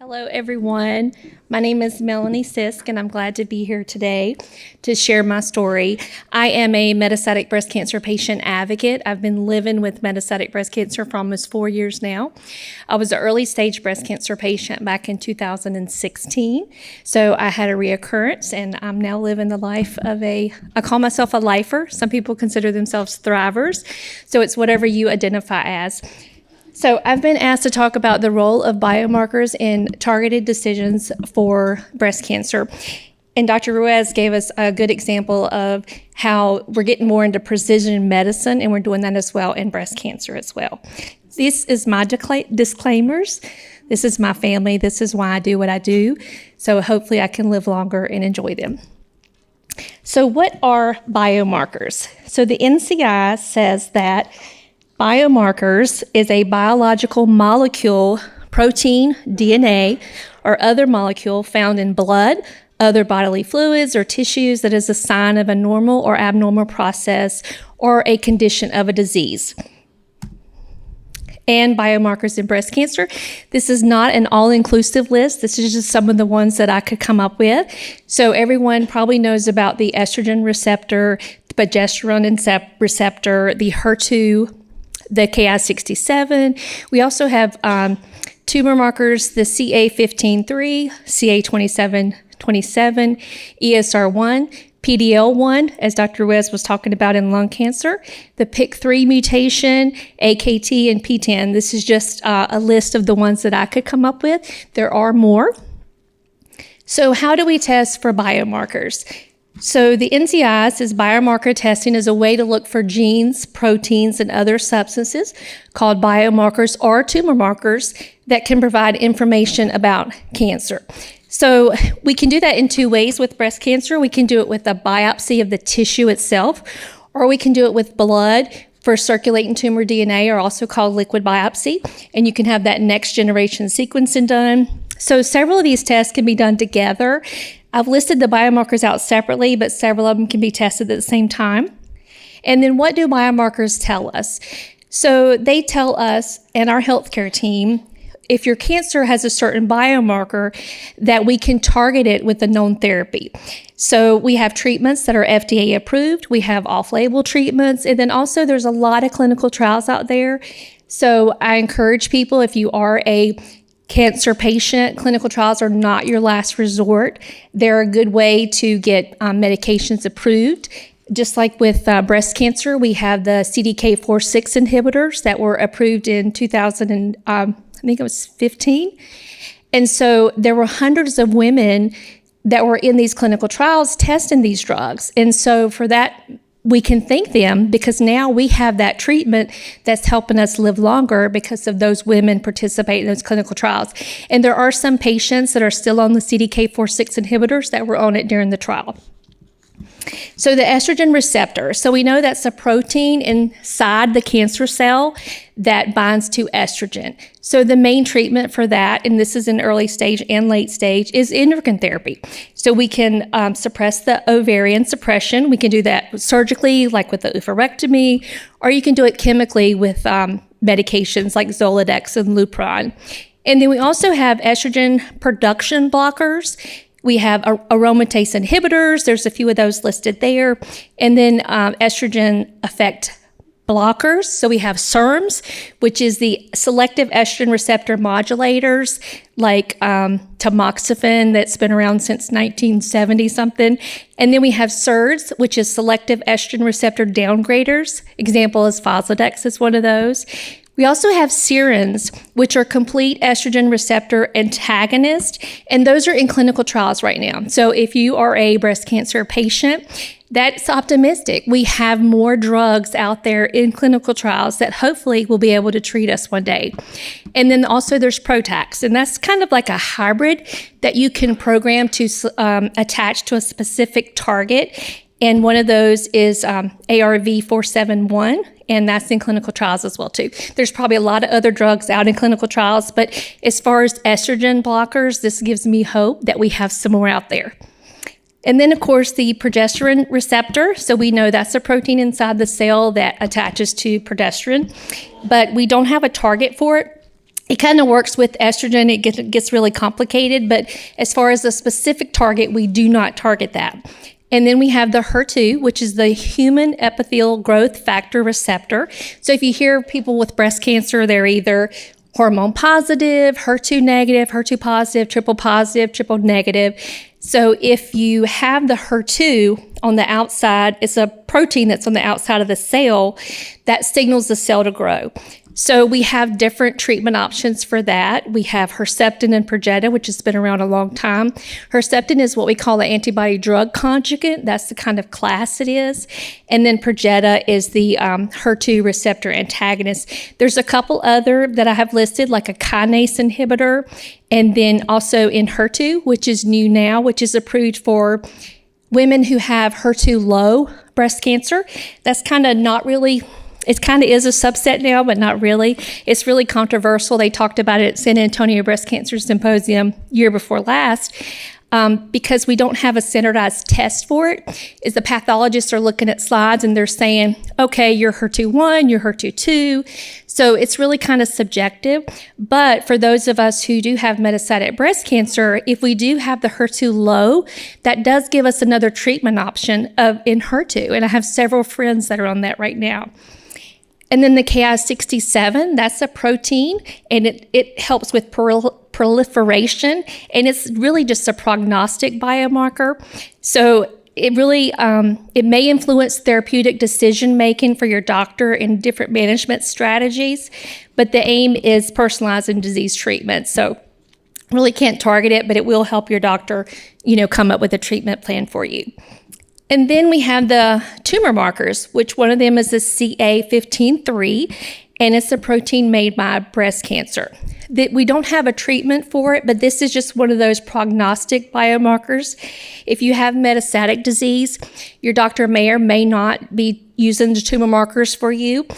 Hello, everyone. My name is Melanie Sisk, and I'm glad to be here today to share my story. I am a metastatic breast cancer patient advocate. I've been living with metastatic breast cancer for almost 4 years now. I was an early stage breast cancer patient back in 2016. So I had a reoccurrence, and I'm now living the life of I call myself a lifer. Some people consider themselves thrivers. So it's whatever you identify as. So I've been asked to talk about the role of biomarkers in targeted decisions for breast cancer. And Dr. Ruiz gave us a good example of how we're getting more into precision medicine, and we're doing that as well in breast cancer as well. This is my disclaimers. This is my family. This is why I do what I do. So hopefully I can live longer and enjoy them. So what are biomarkers? So the NCI says that biomarkers is a biological molecule, protein, DNA, or other molecule found in blood, other bodily fluids, or tissues that is a sign of a normal or abnormal process or a condition of a disease. And biomarkers in breast cancer. This is not an all-inclusive list. This is just some of the ones that I could come up with. So everyone probably knows about the estrogen receptor, the progesterone receptor, the HER2, the Ki-67. We also have tumor markers, the CA15-3, CA27-27, ESR1, PD-L1, as Dr. Ruiz was talking about in lung cancer, the PIK3 mutation, AKT, and PTEN. This is just a list of the ones that I could come up with. There are more. So how do we test for biomarkers? So the NCI says biomarker testing is a way to look for genes, proteins, and other substances called biomarkers or tumor markers that can provide information about cancer. So we can do that in two ways with breast cancer. We can do it with a biopsy of the tissue itself, or we can do it with blood for circulating tumor DNA, or also called liquid biopsy. And you can have that next generation sequencing done. So several of these tests can be done together. I've listed the biomarkers out separately, but several of them can be tested at the same time. And then what do biomarkers tell us? So they tell us and our healthcare team, if your cancer has a certain biomarker, that we can target it with a known therapy. So we have treatments that are FDA approved. We have off-label treatments. And then also there's a lot of clinical trials out there. So I encourage people, if you are a cancer patient, clinical trials are not your last resort. They're a good way to get medications approved. Just like with breast cancer, we have the CDK4/6 inhibitors that were approved in 2015. And so there were hundreds of women that were in these clinical trials testing these drugs. And so for that, we can thank them because now we have that treatment that's helping us live longer because of those women participating in those clinical trials. And there are some patients that are still on the CDK4/6 inhibitors that were on it during the trial. So the estrogen receptor. So we know that's a protein inside the cancer cell that binds to estrogen. So the main treatment for that, and this is in early stage and late stage, is endocrine therapy. So we can suppress the ovarian suppression. We can do that surgically, like with the oophorectomy, or you can do it chemically with medications like Zoladex and Lupron. And then we also have estrogen production blockers. We have aromatase inhibitors. There's a few of those listed there. And then estrogen effect blockers. So we have SERMs, which is the selective estrogen receptor modulators, like tamoxifen, that's been around since 1970 something. And then we have SERDs, which is selective estrogen receptor downgraders. Example is Foslodex is one of those. We also have serins, which are complete estrogen receptor antagonists, and those are in clinical trials right now. So if you are a breast cancer patient, that's optimistic. We have more drugs out there in clinical trials that hopefully will be able to treat us one day. And then also there's Protax, and that's kind of like a hybrid that you can program to attach to a specific target. And one of those is ARV-471, and that's in clinical trials as well too. There's probably a lot of other drugs out in clinical trials, but as far as estrogen blockers, this gives me hope that we have some more out there. And then, of course, the progesterone receptor. So we know that's a protein inside the cell that attaches to progesterone, but we don't have a target for it. It kind of works with estrogen. It gets really complicated, but as far as a specific target, we do not target that. And then we have the HER2, which is the human epithelial growth factor receptor. So if you hear people with breast cancer, they're either hormone positive, HER2 negative, HER2 positive, triple negative. So if you have the HER2 on the outside, it's a protein that's on the outside of the cell that signals the cell to grow. So we have different treatment options for that. We have Herceptin and Perjeta, which has been around a long time. Herceptin is what we call the antibody drug conjugate. That's the kind of class it is. And then Perjeta is the HER2 receptor antagonist. There's a couple other that I have listed, like a kinase inhibitor, and then also in HER2, which is new now, which is approved for women who have HER2 low breast cancer. That's kind of not really... It kind of is a subset now, but not really. It's really controversial. They talked about it at San Antonio Breast Cancer Symposium year before last because we don't have a standardized test for it. Is the pathologists are looking at slides and they're saying, okay, you're HER2-1, you're HER2-2. So it's really kind of subjective. But for those of us who do have metastatic breast cancer, if we do have the HER2 low, that does give us another treatment option in HER2. And I have several friends that are on that right now. And then the Ki-67, that's a protein, and it helps with proliferation, and it's really just a prognostic biomarker. So it really, it may influence therapeutic decision-making for your doctor in different management strategies, but the aim is personalizing disease treatment. So really can't target it, but it will help your doctor, come up with a treatment plan for you. And then we have the tumor markers, which one of them is the CA15-3, and it's a protein made by breast cancer. We don't have a treatment for it, but this is just one of those prognostic biomarkers. If you have metastatic disease, your doctor may or may not be using the tumor markers for you.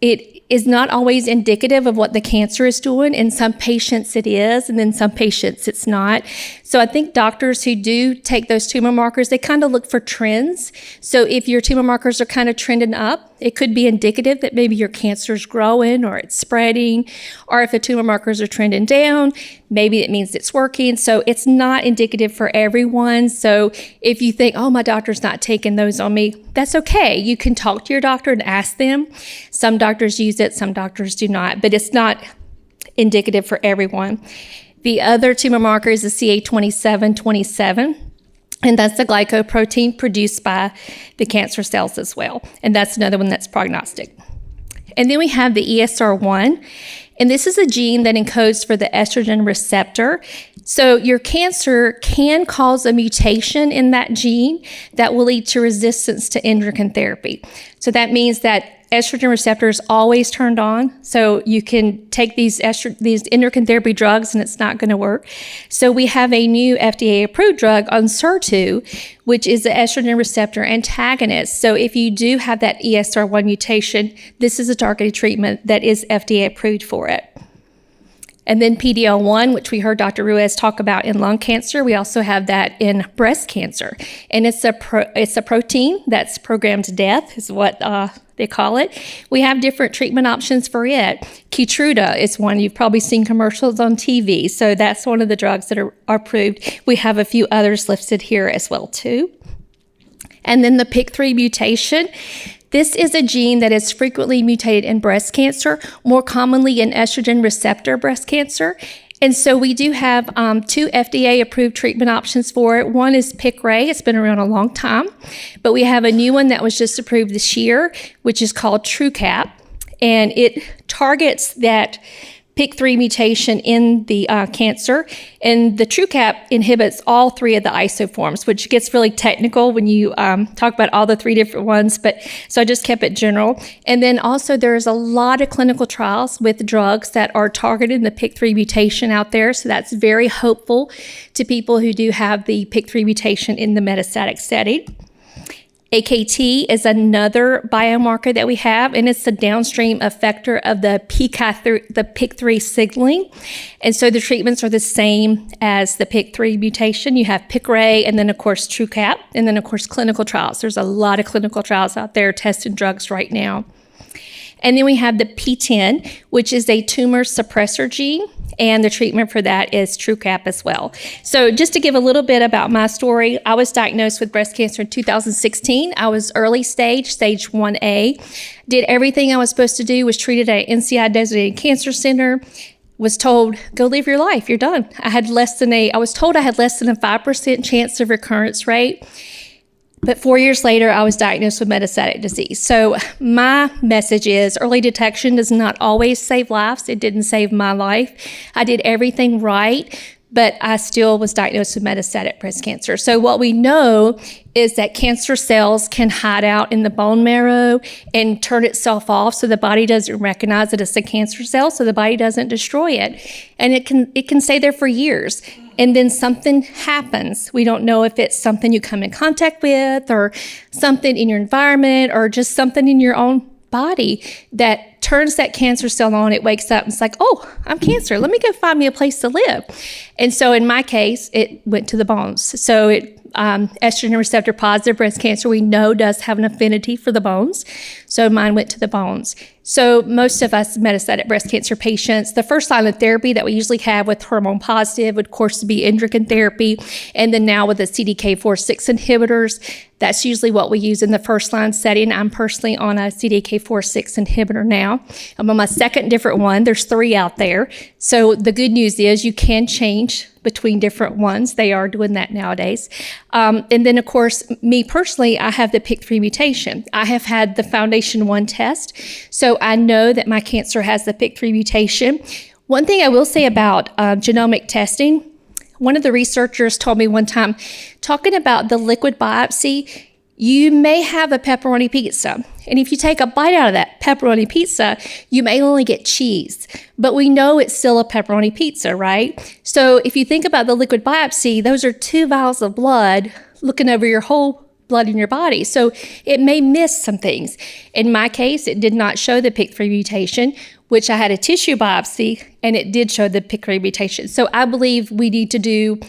It is not always indicative of what the cancer is doing. In some patients it is, and in some patients it's not. So I think doctors who do take those tumor markers, they kind of look for trends. So if your tumor markers are kind of trending up, it could be indicative that maybe your cancer is growing or it's spreading. Or if the tumor markers are trending down, maybe it means it's working. So it's not indicative for everyone. So if you think, oh, my doctor's not taking those on me, that's okay. You can talk to your doctor and ask them. Some doctors use it, some doctors do not, but it's not indicative for everyone. The other tumor marker is the CA27-27. And that's the glycoprotein produced by the cancer cells as well. And that's another one that's prognostic. And then we have the ESR1. And this is a gene that encodes for the estrogen receptor. So your cancer can cause a mutation in that gene that will lead to resistance to endocrine therapy. So that means that estrogen receptor is always turned on. So you can take these endocrine therapy drugs and it's not going to work. So we have a new FDA-approved drug on SIR2, which is the estrogen receptor antagonist. So if you do have that ESR1 mutation, this is a targeted treatment that is FDA-approved for it. And then PD-L1, which we heard Dr. Ruiz talk about in lung cancer, we also have that in breast cancer. And it's a protein that's programmed to death, is what they call it. We have different treatment options for it. Keytruda is one. You've probably seen commercials on TV. So that's one of the drugs that are approved. We have a few others listed here as well, too. And then the PIK3 mutation. This is a gene that is frequently mutated in breast cancer, more commonly in estrogen receptor breast cancer. And so we do have two FDA-approved treatment options for it. One is Piqray. It's been around a long time. But we have a new one that was just approved this year, which is called TrueCap. And it targets that PIK3 mutation in the cancer. And the TrueCap inhibits all three of the isoforms, which gets really technical when you talk about all the three different ones. But so I just kept it general. And then also there's a lot of clinical trials with drugs that are targeting the PIK3 mutation out there. So that's very hopeful to people who do have the PIK3 mutation in the metastatic setting. AKT is another biomarker that we have, and it's the downstream effector of the PIK3 signaling. And so the treatments are the same as the PIK3 mutation. You have Piqray, and then, of course, TrueCap, and then, of course, clinical trials. There's a lot of clinical trials out there testing drugs right now. And then we have the P10, which is a tumor suppressor gene. And the treatment for that is TrueCap as well. So just to give a little bit about my story, I was diagnosed with breast cancer in 2016. I was early stage 1A. Did everything I was supposed to do, was treated at an NCI designated cancer center, was told, go live your life, you're done. I was told I had less than a 5% chance of recurrence rate. But 4 years later, I was diagnosed with metastatic disease. So my message is early detection does not always save lives. It didn't save my life. I did everything right, but I still was diagnosed with metastatic breast cancer. So what we know is that cancer cells can hide out in the bone marrow and turn itself off so the body doesn't recognize it as a cancer cell, so the body doesn't destroy it. And it can stay there for years. And then something happens. We don't know if it's something you come in contact with or something in your environment or just something in your own body that turns that cancer cell on. It wakes up and it's like, oh, I'm cancer. Let me go find me a place to live. And so in my case, it went to the bones. So estrogen receptor positive breast cancer, we know does have an affinity for the bones. So mine went to the bones. So most of us metastatic breast cancer patients, the first line of therapy that we usually have with hormone positive would, of course, be endocrine therapy. And then now with the CDK4/6 inhibitors, that's usually what we use in the first line setting. I'm personally on a CDK4/6 inhibitor now. I'm on my second different one. There's 3 out there. So the good news is you can change between different ones. They are doing that nowadays. And then, of course, me personally, I have the PIK3 mutation. I have had the Foundation 1 test, so I know that my cancer has the PIK3 mutation. One thing I will say about genomic testing, one of the researchers told me one time, talking about the liquid biopsy, you may have a pepperoni pizza. And if you take a bite out of that pepperoni pizza, you may only get cheese. But we know it's still a pepperoni pizza, right? So if you think about the liquid biopsy, those are 2 vials of blood looking over your whole blood in your body. So it may miss some things. In my case, it did not show the PIK3 mutation, which I had a tissue biopsy, and it did show the PIK3 mutation. So I believe we need to do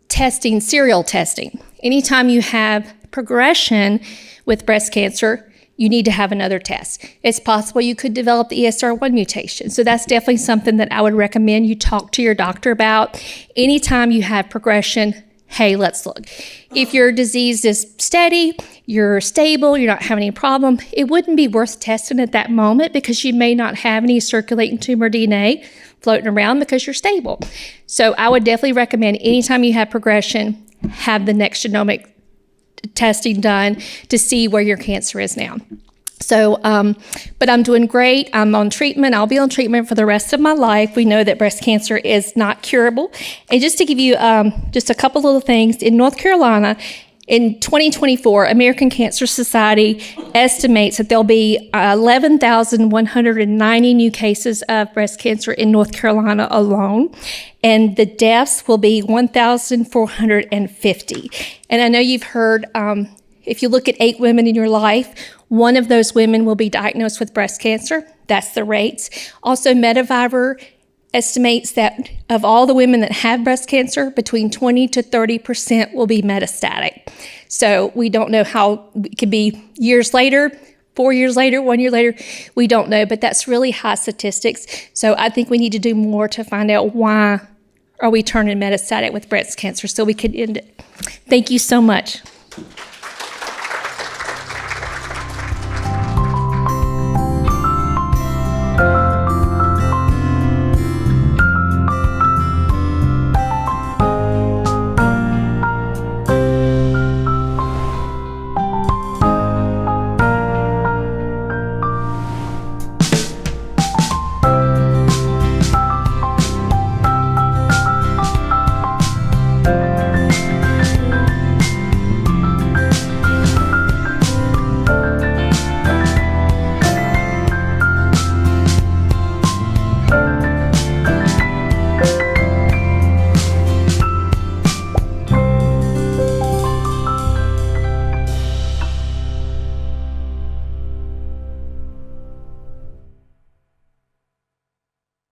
testing, serial testing. Anytime you have progression with breast cancer, you need to have another test. It's possible you could develop the ESR1 mutation. So that's definitely something that I would recommend you talk to your doctor about. Anytime you have progression, hey, let's look. If your disease is steady, you're stable, you're not having any problem, it wouldn't be worth testing at that moment because you may not have any circulating tumor DNA floating around because you're stable. So I would definitely recommend anytime you have progression, have the next genomic testing done to see where your cancer is now. So, but I'm doing great. I'm on treatment. I'll be on treatment for the rest of my life. We know that breast cancer is not curable. And just to give you just a couple little things, in North Carolina, in 2024, American Cancer Society estimates that there'll be 11,190 new cases of breast cancer in North Carolina alone, and the deaths will be 1,450. And I know you've heard, if you look at 8 women in your life, one of those women will be diagnosed with breast cancer. That's the rates. Also, METAvivor estimates that of all the women that have breast cancer, between 20 to 30% will be metastatic. So we don't know how it could be years later, 4 years later, 1 year later, we don't know, but that's really high statistics. So I think we need to do more to find out why are we turning metastatic with breast cancer so we can end it. Thank you so much.